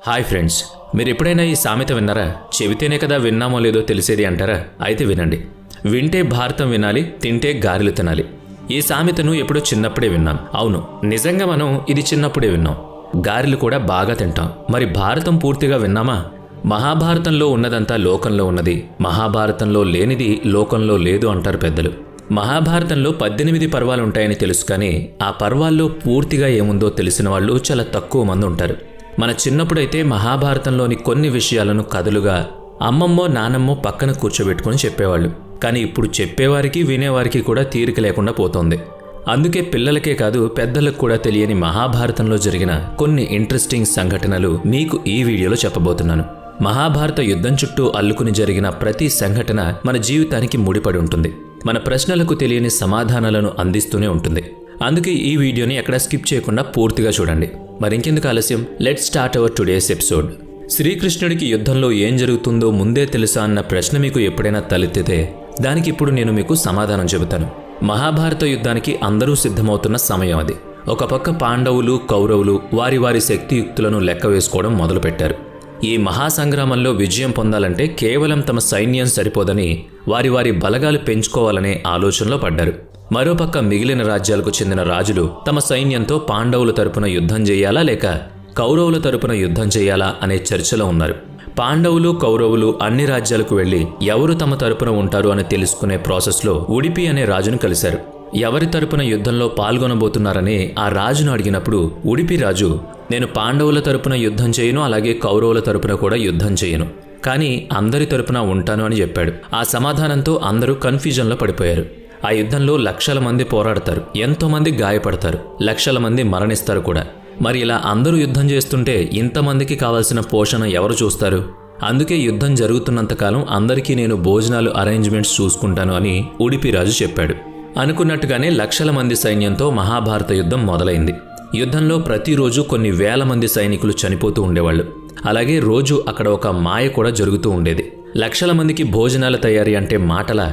Hi friends, మీరు ఎప్పుడైనా ఈ సామెత విన్నారా? చెబితేనే కదా విన్నామో లేదో తెలిసేది అంటారా? అయితే వినండి. వింటే భారతం వినాలి, తింటే గారెలు తినాలి. ఈ సామెతను ఎప్పుడో చిన్నప్పుడే విన్నాం. అవును, నిజంగా మనం ఇది చిన్నప్పుడే విన్నాం. గారెలు కూడా బాగా తింటాం. మరి భారతం పూర్తిగా విన్నామా? మహాభారతంలో ఉన్నదంతా లోకంలో ఉన్నది, మహాభారతంలో లేనిది లోకంలో లేదు అంటారు పెద్దలు. మహాభారతంలో 18 పర్వాలు ఉంటాయని తెలుసు, కానీ ఆ పర్వాల్లో పూర్తిగా ఏముందో తెలిసిన వాళ్ళు చాలా తక్కువ మంది ఉంటారు. మన చిన్నప్పుడైతే మహాభారతంలోని కొన్ని విషయాలను కథలుగా అమ్మమ్మో నానమ్మో పక్కన కూర్చోబెట్టుకుని చెప్పేవాళ్ళు. కానీ ఇప్పుడు చెప్పేవారికి వినేవారికి కూడా తీరిక లేకుండా పోతోంది. అందుకే పిల్లలకే కాదు పెద్దలకు కూడా తెలియని మహాభారతంలో జరిగిన కొన్ని ఇంట్రెస్టింగ్ సంఘటనలు మీకు ఈ వీడియోలో చెప్పబోతున్నాను. మహాభారత యుద్ధం చుట్టూ అల్లుకుని జరిగిన ప్రతి సంఘటన మన జీవితానికి ముడిపడి ఉంటుంది. మన ప్రశ్నలకు తెలియని సమాధానాలను అందిస్తూనే ఉంటుంది. అందుకే ఈ వీడియోని ఎక్కడా స్కిప్ చేయకుండా పూర్తిగా చూడండి. మరింకెందుకు ఆలస్యం, let's start our today's episode. శ్రీకృష్ణుడికి యుద్ధంలో ఏం జరుగుతుందో ముందే తెలుసా అన్న ప్రశ్న మీకు ఎప్పుడైనా తలెత్తితే దానికి ఇప్పుడు నేను మీకు సమాధానం చెబుతాను. మహాభారత యుద్ధానికి అందరూ సిద్ధమవుతున్న సమయం అది. ఒక పక్క పాండవులు, కౌరవులు వారి వారి శక్తియుక్తులను లెక్క వేసుకోవడం మొదలుపెట్టారు. ఈ మహాసంగ్రామంలో విజయం పొందాలంటే కేవలం తమ సైన్యం సరిపోదని వారి వారి బలగాలు పెంచుకోవాలనే ఆలోచనలో పడ్డారు. మరోపక్క మిగిలిన రాజ్యాలకు చెందిన రాజులు తమ సైన్యంతో పాండవుల తరపున యుద్ధం చేయాలా లేక కౌరవుల తరపున యుద్ధం చేయాలా అనే చర్చలో ఉన్నారు. పాండవులు, కౌరవులు అన్ని రాజ్యాలకు వెళ్లి ఎవరు తమ తరపున ఉంటారు అని తెలుసుకునే ప్రాసెస్లో ఉడిపి అనే రాజును కలిశారు. ఎవరి తరపున యుద్ధంలో పాల్గొనబోతున్నారని ఆ రాజును అడిగినప్పుడు ఉడిపి రాజు, నేను పాండవుల తరపున యుద్ధం చేయను, అలాగే కౌరవుల తరపున కూడా యుద్ధం చేయను, కానీ అందరి తరపున ఉంటాను అని చెప్పాడు. ఆ సమాధానంతో అందరూ కన్ఫ్యూజన్లో పడిపోయారు. ఆ యుద్ధంలో లక్షల మంది పోరాడతారు, ఎంతో మంది గాయపడతారు, లక్షల మంది మరణిస్తారు కూడా. మరి ఇలా అందరూ యుద్ధం చేస్తుంటే ఇంతమందికి కావాల్సిన పోషణ ఎవరు చూస్తారు? అందుకే యుద్ధం జరుగుతున్నంతకాలం అందరికీ నేను భోజనాలు అరేంజ్మెంట్స్ చూసుకుంటాను అని ఉడిపి రాజు చెప్పాడు. అనుకున్నట్టుగానే లక్షల మంది సైన్యంతో మహాభారత యుద్ధం మొదలైంది. యుద్ధంలో ప్రతిరోజు కొన్ని వేల మంది సైనికులు చనిపోతూ ఉండేవాళ్ళు. అలాగే రోజు అక్కడ ఒక మాయ కూడా జరుగుతూ ఉండేది. లక్షల మందికి భోజనాల తయారీ అంటే మాటలా?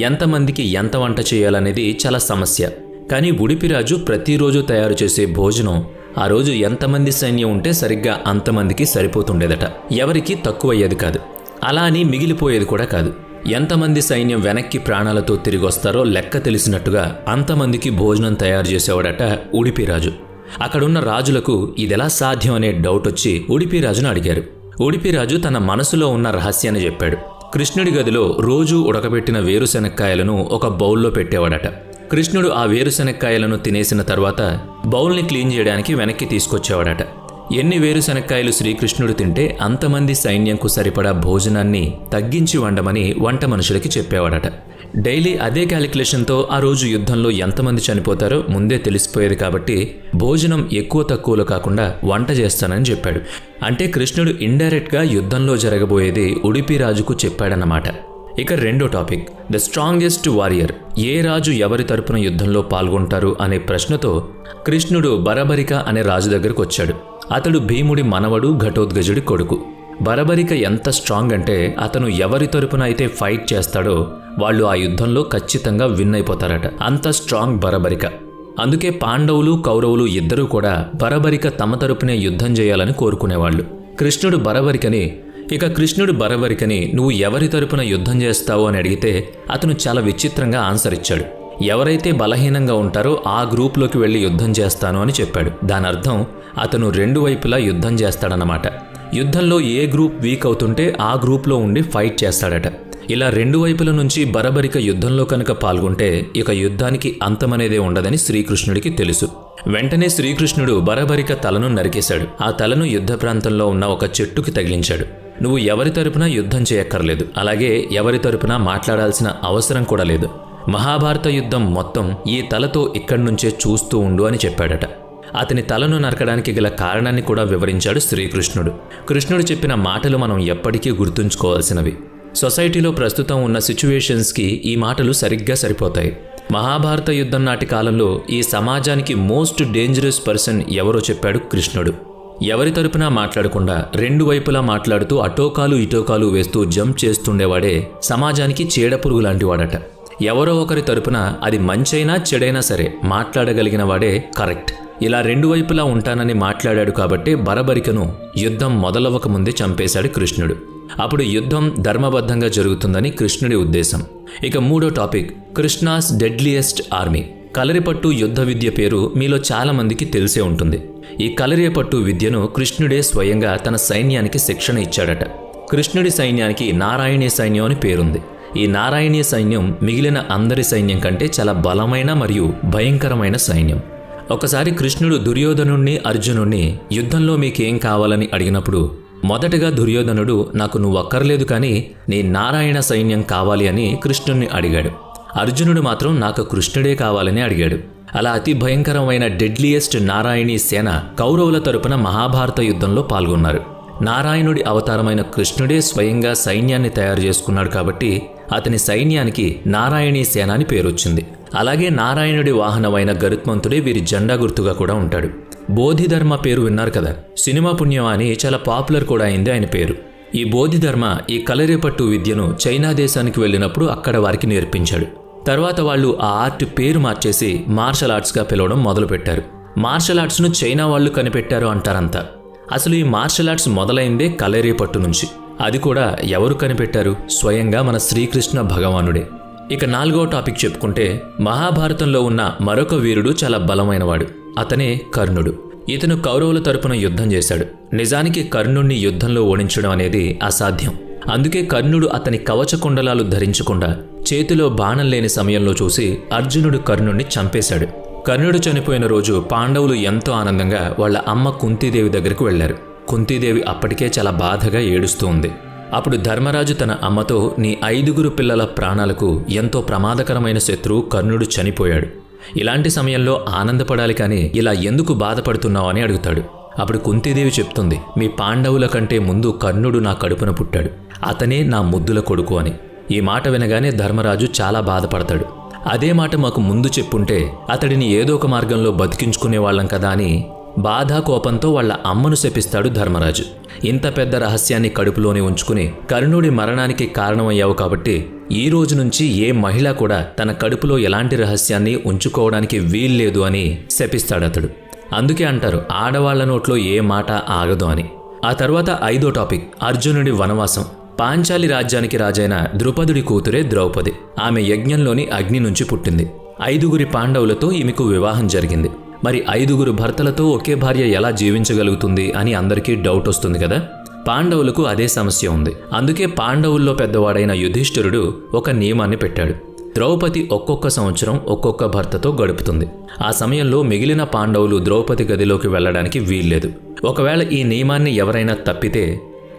ఎంతమందికి ఎంత వంట చేయాలనేది చాలా సమస్య. కానీ ఉడిపిరాజు ప్రతిరోజు తయారు చేసే భోజనం ఆ రోజు ఎంతమంది సైన్యం ఉంటే సరిగ్గా అంతమందికి సరిపోతుండేదట. ఎవరికి తక్కువయ్యేది కాదు, అలా అని మిగిలిపోయేది కూడా కాదు. ఎంతమంది సైన్యం వెనక్కి ప్రాణాలతో తిరిగొస్తారో లెక్క తెలిసినట్టుగా అంతమందికి భోజనం తయారు చేసేవాడట ఉడిపిరాజు. అక్కడున్న రాజులకు ఇదెలా సాధ్యం అనే డౌట్ వచ్చి ఉడిపిరాజును అడిగారు. ఉడిపిరాజు తన మనసులో ఉన్న రహస్యాన్ని చెప్పాడు. కృష్ణుడి గదిలో రోజూ ఉడకబెట్టిన వేరుశెనక్కాయలను ఒక బౌల్లో పెట్టేవాడట. కృష్ణుడు ఆ వేరుశెనక్కాయలను తినేసిన తర్వాత బౌల్ని క్లీన్ చేయడానికి వెనక్కి తీసుకొచ్చేవాడట. ఎన్ని వేరుశెనక్కాయలు శ్రీకృష్ణుడు తింటే అంతమంది సైన్యంకు సరిపడా భోజనాన్ని తగ్గించి వండమని వంట మనుషులకి చెప్పేవాడట. డైలీ అదే క్యాలిక్యులేషన్తో ఆ రోజు యుద్ధంలో ఎంతమంది చనిపోతారో ముందే తెలిసిపోయేది కాబట్టి భోజనం ఎక్కువ తక్కువలో కాకుండా వంట చేస్తానని చెప్పాడు. అంటే కృష్ణుడు ఇండైరెక్ట్గా యుద్ధంలో జరగబోయేది ఉడిపి రాజుకు చెప్పాడన్నమాట. ఇక రెండో టాపిక్, ద స్ట్రాంగెస్ట్ వారియర్. ఏ రాజు ఎవరి తరపున యుద్ధంలో పాల్గొంటారు అనే ప్రశ్నతో కృష్ణుడు బరబరిక అనే రాజు దగ్గరకు వచ్చాడు. అతడు భీముడి మనవడు, ఘటోత్కచుడి కొడుకు. బరబరిక ఎంత స్ట్రాంగ్ అంటే అతను ఎవరి తరపున అయితే ఫైట్ చేస్తాడో వాళ్ళు ఆ యుద్ధంలో ఖచ్చితంగా విన్ అయిపోతారట. అంత స్ట్రాంగ్ బరబరిక. అందుకే పాండవులు, కౌరవులు ఇద్దరూ కూడా బరబరిక తమ తరపునే యుద్ధం చేయాలని కోరుకునేవాళ్ళు. కృష్ణుడు బరబరికని నువ్వు ఎవరి తరపున యుద్ధం చేస్తావు అని అడిగితే అతను చాలా విచిత్రంగా ఆన్సర్ ఇచ్చాడు. ఎవరైతే బలహీనంగా ఉంటారో ఆ గ్రూప్లోకి వెళ్ళి యుద్ధం చేస్తాను అని చెప్పాడు. దాని అర్థం అతను రెండు వైపులా యుద్ధం చేస్తాడన్నమాట. యుద్ధంలో ఏ గ్రూప్ వీక్ అవుతుంటే ఆ గ్రూప్లో ఉండి ఫైట్ చేస్తాడట. ఇలా రెండు వైపుల నుంచి బరబరిక యుద్ధంలో కనుక పాల్గొంటే ఇక యుద్ధానికి అంతమనేదే ఉండదని శ్రీకృష్ణుడికి తెలుసు. వెంటనే శ్రీకృష్ణుడు బరబరిక తలను నరికేశాడు. ఆ తలను యుద్ధ ప్రాంతంలో ఉన్న ఒక చెట్టుకి తగిలించాడు. నువ్వు ఎవరి తరపున యుద్ధం చేయక్కర్లేదు, అలాగే ఎవరి తరపున మాట్లాడాల్సిన అవసరం కూడా లేదు. మహాభారత యుద్ధం మొత్తం ఈ తలతో ఇక్కడి నుంచే చూస్తూ ఉండు అని చెప్పాడట. అతని తలను నరకడానికి గల కారణాన్ని కూడా వివరించాడు శ్రీకృష్ణుడు. కృష్ణుడు చెప్పిన మాటలు మనం ఎప్పటికీ గుర్తుంచుకోవాల్సినవి. సొసైటీలో ప్రస్తుతం ఉన్న సిచ్యువేషన్స్కి ఈ మాటలు సరిగ్గా సరిపోతాయి. మహాభారత యుద్ధం నాటి కాలంలో ఈ సమాజానికి మోస్ట్ డేంజరస్ పర్సన్ ఎవరో చెప్పాడు కృష్ణుడు. ఎవరి తరపున మాట్లాడకుండా రెండు వైపులా మాట్లాడుతూ అటోకాలు ఇటోకాలు వేస్తూ జంప్ చేస్తుండేవాడే సమాజానికి చీడపురుగు లాంటివాడట. ఎవరో ఒకరి తరపున అది మంచైనా చెడైనా సరే మాట్లాడగలిగిన వాడే కరెక్ట్. ఇలా రెండు వైపులా ఉంటానని మాట్లాడాడు కాబట్టే బరబరికను యుద్ధం మొదలవ్వక ముందే చంపేశాడు కృష్ణుడు. అప్పుడు యుద్ధం ధర్మబద్ధంగా జరుగుతుందని కృష్ణుడి ఉద్దేశం. ఇక మూడో టాపిక్, కృష్ణాస్ డెడ్లియెస్ట్ ఆర్మీ. కలరిపట్టు యుద్ధ విద్య పేరు మీలో చాలా మందికి తెలిసే ఉంటుంది. ఈ కలరిపట్టు విద్యను కృష్ణుడే స్వయంగా తన సైన్యానికి శిక్షణ ఇచ్చాడట. కృష్ణుడి సైన్యానికి నారాయణీయ సైన్యం అని పేరుంది. ఈ నారాయణీయ సైన్యం మిగిలిన అందరి సైన్యం కంటే చాలా బలమైన మరియు భయంకరమైన సైన్యం. ఒకసారి కృష్ణుడు దుర్యోధనుణ్ణి, అర్జునుణ్ణి యుద్ధంలో మీకేం కావాలని అడిగినప్పుడు మొదటగా దుర్యోధనుడు నాకు నువ్వు అక్కర్లేదు కానీ నీ నారాయణ సైన్యం కావాలి అని కృష్ణుణ్ణి అడిగాడు. అర్జునుడు మాత్రం నాకు కృష్ణుడే కావాలని అడిగాడు. అలా అతి భయంకరమైన డెడ్లియెస్ట్ నారాయణీ సేన కౌరవుల తరపున మహాభారత యుద్ధంలో పాల్గొన్నారు. నారాయణుడి అవతారమైన కృష్ణుడే స్వయంగా సైన్యాన్ని తయారు చేసుకున్నాడు కాబట్టి అతని సైన్యానికి నారాయణీ సేన అని పేరొచ్చింది. అలాగే నారాయణుడి వాహనమైన గరుత్మంతుడే వీరి జెండా గుర్తుగా కూడా ఉంటాడు. బోధిధర్మ పేరు విన్నారు కదా, సినిమా పుణ్యం అని చాలా పాపులర్ కూడా అయింది ఆయన పేరు. ఈ బోధిధర్మ ఈ కలరిపట్టు విద్యను చైనా దేశానికి వెళ్ళినప్పుడు అక్కడ వారికి నేర్పించాడు. తర్వాత వాళ్ళు ఆ ఆర్ట్ పేరు మార్చేసి మార్షల్ ఆర్ట్స్గా పిలవడం మొదలుపెట్టారు. మార్షల్ ఆర్ట్స్ను చైనా వాళ్ళు కనిపెట్టారు అంటారంతా. అసలు ఈ మార్షల్ ఆర్ట్స్ మొదలైందే కలరిపట్టు నుంచి. అది కూడా ఎవరు కనిపెట్టారు? స్వయంగా మన శ్రీకృష్ణ భగవానుడే. ఇక నాలుగో టాపిక్ చెప్పుకుంటే, మహాభారతంలో ఉన్న మరొక వీరుడు చాలా బలమైనవాడు. అతనే కర్ణుడు. ఇతను కౌరవుల తరపున యుద్ధం చేశాడు. నిజానికి కర్ణుణ్ణి యుద్ధంలో ఓడించడం అనేది అసాధ్యం. అందుకే కర్ణుడు అతని కవచ కుండలాలు ధరించకుండా చేతిలో బాణం లేని సమయంలో చూసి అర్జునుడు కర్ణుణ్ణి చంపేశాడు. కర్ణుడు చనిపోయిన రోజు పాండవులు ఎంతో ఆనందంగా వాళ్ళ అమ్మ కుంతీదేవి దగ్గరకు వెళ్లారు. కుంతీదేవి అప్పటికే చాలా బాధగా ఏడుస్తూ ఉంది. అప్పుడు ధర్మరాజు తన అమ్మతో, నీ 5 పిల్లల ప్రాణాలకు ఎంతో ప్రమాదకరమైన శత్రువు కర్ణుడు చనిపోయాడు. ఇలాంటి సమయంలో ఆనందపడాలి కానీ ఇలా ఎందుకు బాధపడుతున్నావు అని అడుగుతాడు. అప్పుడు కుంతీదేవి చెప్తుంది, మీ పాండవుల కంటే ముందు కర్ణుడు నా కడుపున పుట్టాడు. అతనే నా ముద్దుల కొడుకు అని. ఈ మాట వినగానే ధర్మరాజు చాలా బాధపడతాడు. అదే మాట మాకు ముందు చెప్పుంటే అతడిని ఏదో ఒక మార్గంలో బతికించుకునేవాళ్లం కదా అని బాధ కోపంతో వాళ్ళ అమ్మను శపిస్తాడు ధర్మరాజు. ఇంత పెద్ద రహస్యాన్ని కడుపులోనే ఉంచుకుని కర్ణుడి మరణానికి కారణమయ్యావు కాబట్టి ఈ రోజు నుంచి ఏ మహిళ కూడా తన కడుపులో ఎలాంటి రహస్యాన్ని ఉంచుకోవడానికి వీల్లేదు అని శపిస్తాడతడు. అందుకే అంటారు, ఆడవాళ్ల నోట్లో ఏ మాట ఆగదు అని. ఆ తర్వాత 5వ టాపిక్, అర్జునుడి వనవాసం. పాంచాలి రాజ్యానికి రాజైన ద్రుపదుడి కూతురే ద్రౌపది. ఆమె యజ్ఞంలోని అగ్ని నుంచి పుట్టింది. 5 పాండవులతో ఈమెకు వివాహం జరిగింది. మరి 5 భర్తలతో ఒకే భార్య ఎలా జీవించగలుగుతుంది అని అందరికీ డౌట్ వస్తుంది కదా. పాండవులకు అదే సమస్య ఉంది. అందుకే పాండవుల్లో పెద్దవాడైన యుధిష్ఠిరుడు ఒక నియమాన్ని పెట్టాడు. ద్రౌపది ఒక్కొక్క సంవత్సరం ఒక్కొక్క భర్తతో గడుపుతుంది. ఆ సమయంలో మిగిలిన పాండవులు ద్రౌపది గదిలోకి వెళ్లడానికి వీల్లేదు. ఒకవేళ ఈ నియమాన్ని ఎవరైనా తప్పితే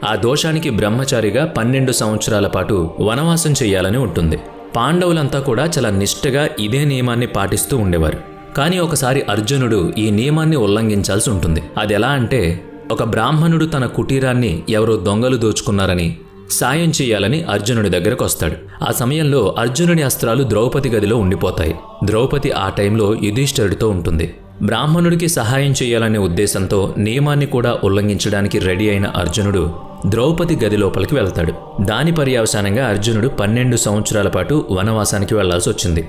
ఆ దోషానికి బ్రహ్మచారిగా 12 సంవత్సరాల పాటు వనవాసం చెయ్యాలని ఉంటుంది. పాండవులంతా కూడా చాలా నిష్ఠగా ఇదే నియమాన్ని పాటిస్తూ ఉండేవారు. కానీ ఒకసారి అర్జునుడు ఈ నియమాన్ని ఉల్లంఘించాల్సి ఉంటుంది. అది ఎలా అంటే, ఒక బ్రాహ్మణుడు తన కుటీరాన్ని ఎవరో దొంగలు దోచుకున్నారని సాయం చేయాలని అర్జునుడి దగ్గరకు వస్తాడు. ఆ సమయంలో అర్జునుడి అస్త్రాలు ద్రౌపది గదిలో ఉండిపోతాయి. ద్రౌపది ఆ టైంలో యుధిష్ఠిరుడితో ఉంటుంది. బ్రాహ్మణుడికి సహాయం చేయాలనే ఉద్దేశంతో నియమాన్ని కూడా ఉల్లంఘించడానికి రెడీ అయిన అర్జునుడు ద్రౌపది గది లోపలికి వెళ్తాడు. దాని పర్యవసానంగా అర్జునుడు 12 సంవత్సరాల పాటు వనవాసానికి వెళ్లాల్సి వచ్చింది.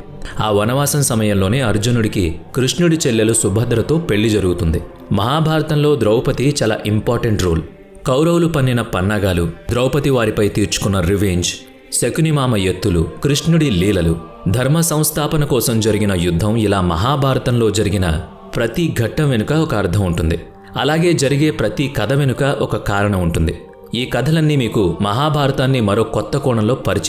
ఆ వనవాసం సమయంలోనే అర్జునుడికి కృష్ణుడి చెల్లెలు సుభద్రతో పెళ్లి జరుగుతుంది. మహాభారతంలో ద్రౌపది చాలా ఇంపార్టెంట్ రోల్. కౌరవులు పన్నిన పన్నాగాలు, ద్రౌపది వారిపై తీర్చుకున్న రివెంజ్, శకునిమామ ఎత్తులు, కృష్ణుడి లీలలు, ధర్మ సంస్థాపన కోసం జరిగిన యుద్ధం, ఇలా మహాభారతంలో జరిగిన ప్రతి ఘట్టం వెనుక ఒక అర్థం ఉంటుంది. అలాగే జరిగే ప్రతి కథ వెనుక ఒక కారణం ఉంటుంది. ఈ కథలన్నీ మీకు మహాభారతాన్ని మరో కొత్త కోణంలో పరిచయం